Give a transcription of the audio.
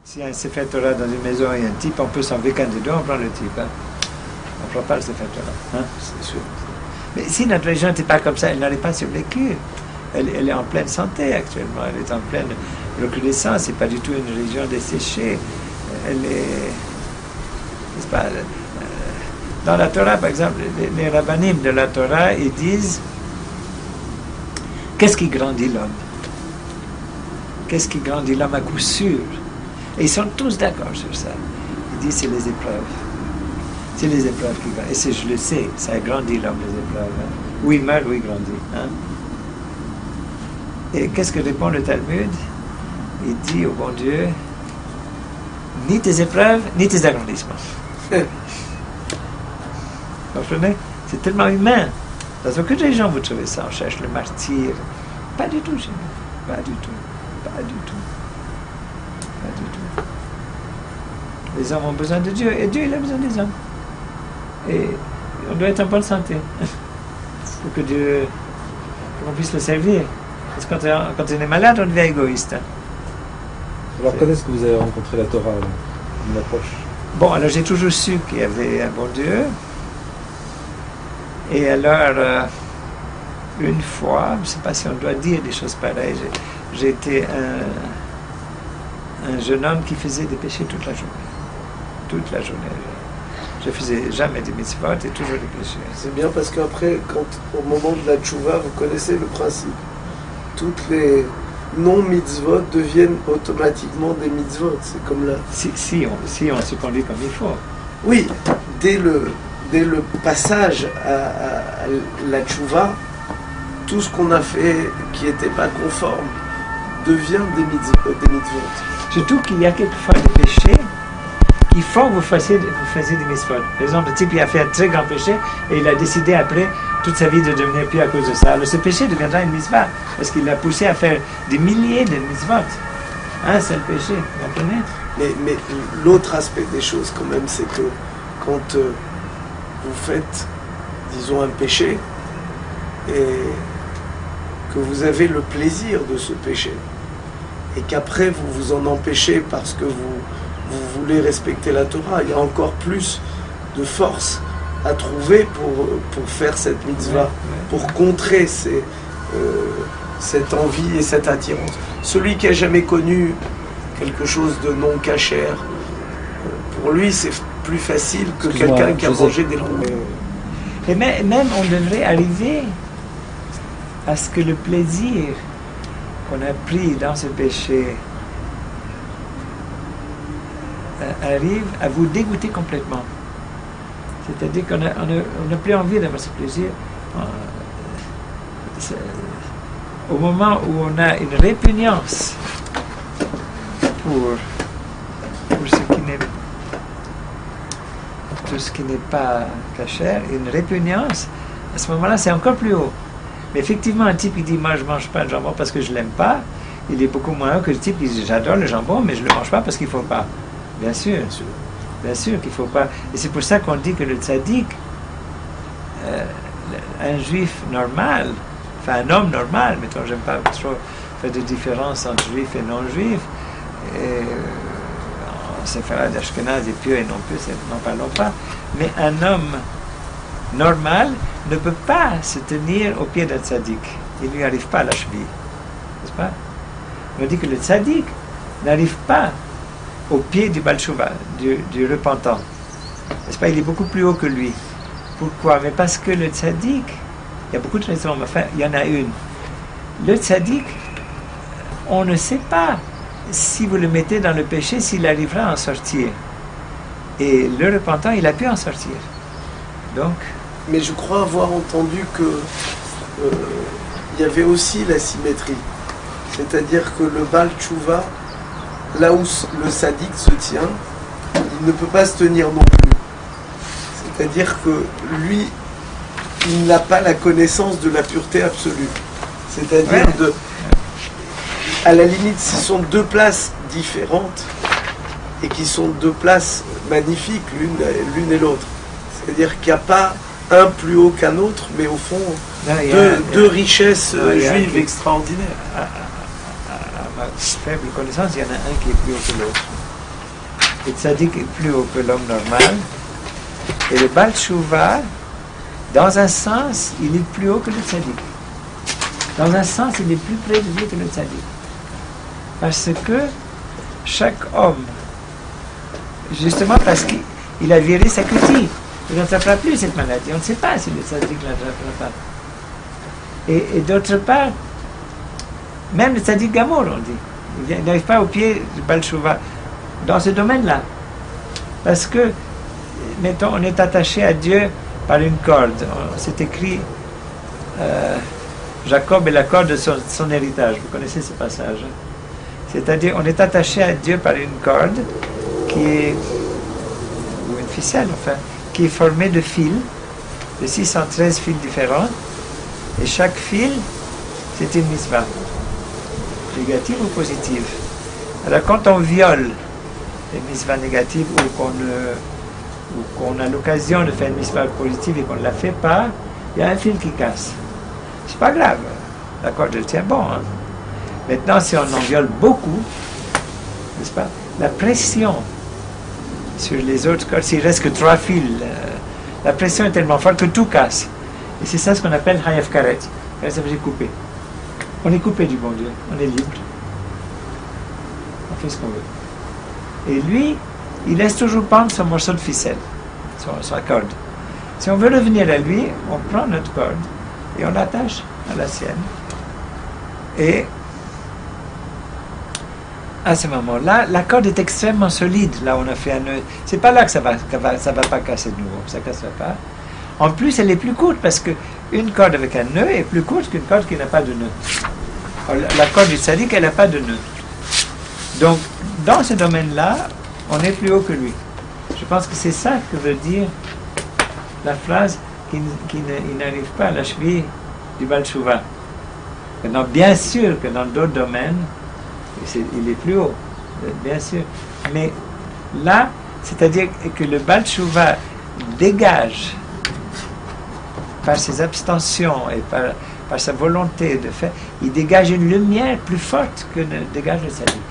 S'il y a un Sefer Torah dans une maison et un type, on peut s'enlever qu'un des deux, on prend le type. Hein. On ne prend pas le Sefer Torah. Hein. C'est sûr. Mais si notre religion n'était pas comme ça, elle n'aurait pas survécu. Elle est en pleine santé actuellement, elle est en pleine recrudescence, c'est pas du tout une religion desséchée. Elle est... n'est-ce pas, dans la Torah, par exemple, les rabbinim de la Torah, ils disent qu'est-ce qui grandit l'homme? Qu'est-ce qui grandit l'homme à coup sûr? Et ils sont tous d'accord sur ça. Ils disent c'est les épreuves. C'est les épreuves qui grandissent. Et je le sais, ça grandit l'homme, les épreuves. Hein. Où il meurt, où il grandit. Hein. Et qu'est-ce que répond le Talmud? Il dit au bon Dieu, ni tes épreuves, ni tes agrandissements. Vous comprenez? C'est tellement humain. Dans aucune région, vous trouvez ça. On cherche le martyr. Pas du tout chez nous. Pas du tout. Pas du tout. Pas du tout. Les hommes ont besoin de Dieu. Et Dieu, il a besoin des hommes. Et on doit être en bonne santé. Pour que Dieu... qu'on puisse le servir. Parce que quand on est malade, on devient égoïste. Alors, quand est-ce que vous avez rencontré la Torah, une approche? Bon, alors j'ai toujours su qu'il y avait un bon Dieu. Et alors, une fois, je ne sais pas si on doit dire des choses pareilles, j'ai été un jeune homme qui faisait des péchés toute la journée. Toute la journée. Je ne faisais jamais des mitzvot et toujours des péchés. C'est bien parce qu'après, au moment de la tchouva, vous connaissez le principe. Toutes les non-mitzvot deviennent automatiquement des mitzvot. C'est comme là. Si on se conduit comme il faut. Oui, dès le passage à la tchouva, tout ce qu'on a fait qui n'était pas conforme devient des mitzvot. Surtout qu'il y a quelquefois des péchés qu'il faut que vous fassiez des mitzvot. Par exemple, le type il a fait un très grand péché et il a décidé après toute sa vie de devenir pur à cause de ça. Alors ce péché deviendra une mitzvah parce qu'il l'a poussé à faire des milliers de mitzvot. Un seul péché, vous comprenez? Mais l'autre aspect des choses quand même, c'est que quand vous faites, disons, un péché et que vous avez le plaisir de ce péché et qu'après vous vous en empêchez parce que vous voulez respecter la Torah, il y a encore plus de force à trouver pour faire cette mitzvah, pour contrer cette envie et cette attirance. Celui qui n'a jamais connu quelque chose de non cachère, pour lui c'est plus facile que quelqu'un qui a mangé des loups. Et même on devrait arriver à ce que le plaisir qu'on a pris dans ce péché arrive à vous dégoûter complètement. C'est-à-dire qu'on n'a plus envie d'avoir ce plaisir. Au moment où on a une répugnance pour ce qui n'est pas cachère, une répugnance, à ce moment-là, c'est encore plus haut. Mais effectivement, un type qui dit « moi, je ne mange pas de jambon parce que je ne l'aime pas », il est beaucoup moins haut que le type qui dit « j'adore le jambon, mais je ne le mange pas parce qu'il ne faut pas ». Bien sûr qu'il ne faut pas. Et c'est pour ça qu'on dit que le tzaddik, un juif normal, enfin un homme normal, mettons, j'aime pas trop faire de différence entre juif et non-juif, en séfarade, ashkenaz et pieux et non pieux, n'en parlons pas, mais un homme normal ne peut pas se tenir au pied d'un tzaddik. Il ne lui arrive pas à la cheville. N'est-ce pas? On dit que le tzaddik n'arrive pas au pied du Baal Tshuva, du repentant. N'est-ce pas? Il est beaucoup plus haut que lui. Pourquoi? Mais parce que le tzaddik, il y a beaucoup de raisons, mais enfin, il y en a une. Le tzaddik, on ne sait pas si vous le mettez dans le péché, s'il arrivera à en sortir. Et le repentant, il a pu en sortir. Donc... Mais je crois avoir entendu que il y avait aussi la symétrie. C'est-à-dire que le Baal Tshuva, là où le sadique se tient, il ne peut pas se tenir non plus. C'est-à-dire que lui, il n'a pas la connaissance de la pureté absolue. C'est-à-dire à la limite, ce sont deux places différentes et qui sont deux places magnifiques, l'une et l'autre. C'est-à-dire qu'il n'y a pas un plus haut qu'un autre, mais au fond, deux richesses juives extraordinaires. À ma faible connaissance, il y en a un qui est plus haut que l'autre. le tzaddik est plus haut que l'homme normal. Et le Baal Tshuva, dans un sens, il est plus haut que le tzaddik. Dans un sens, il est plus près de Dieu que le tzaddik. Parce que chaque homme, justement parce qu'il a viré sa cutie, il n'attrapera plus cette maladie. On ne sait pas si le tzaddik ne l'attrapera pas. Et d'autre part, même le tzaddik Gamour, on dit, il n'arrive pas au pied du Baal Tshuva dans ce domaine-là. Parce que, mettons, on est attaché à Dieu par une corde. C'est écrit Jacob est la corde de son héritage. Vous connaissez ce passage. C'est-à-dire, on est attaché à Dieu par une corde qui est, ou une ficelle, enfin, qui est formée de fils, de 613 fils différents. Et chaque fil, c'est une mitzvah, négative ou positive. Alors quand on viole une mitzvah négative ou qu'on a l'occasion de faire une mitzvah positive et qu'on ne la fait pas, il y a un fil qui casse. C'est pas grave, la corde elle tient bon. Hein? Maintenant, si on en viole beaucoup, n'est-ce pas, la pression sur les autres cordes, s'il reste que 3 fils, la pression est tellement forte que tout casse. Et c'est ça ce qu'on appelle Hayaf Karet. Ça veut dire couper. On est coupé du bon Dieu, on est libre. On fait ce qu'on veut. Et lui, il laisse toujours pendre son morceau de ficelle, sa corde. Si on veut revenir à lui, on prend notre corde et on l'attache à la sienne. Et à ce moment-là, la corde est extrêmement solide. Là, on a fait un nœud. C'est pas là que ça va pas casser de nouveau. Ça ne cassera pas. En plus, elle est plus courte parce qu'une corde avec un nœud est plus courte qu'une corde qui n'a pas de nœud. Alors, la corde du tzaddik, elle n'a pas de nœud. Donc, dans ce domaine-là, on est plus haut que lui. Je pense que c'est ça que veut dire la phrase qu'il n'arrive pas à la cheville du Baal Tshuva. Maintenant, bien sûr que dans d'autres domaines, il est plus haut, bien sûr. Mais là, c'est-à-dire que le Baal Tshuva dégage par ses abstentions et par sa volonté de faire, il dégage une lumière plus forte que ne dégage le tzaddik.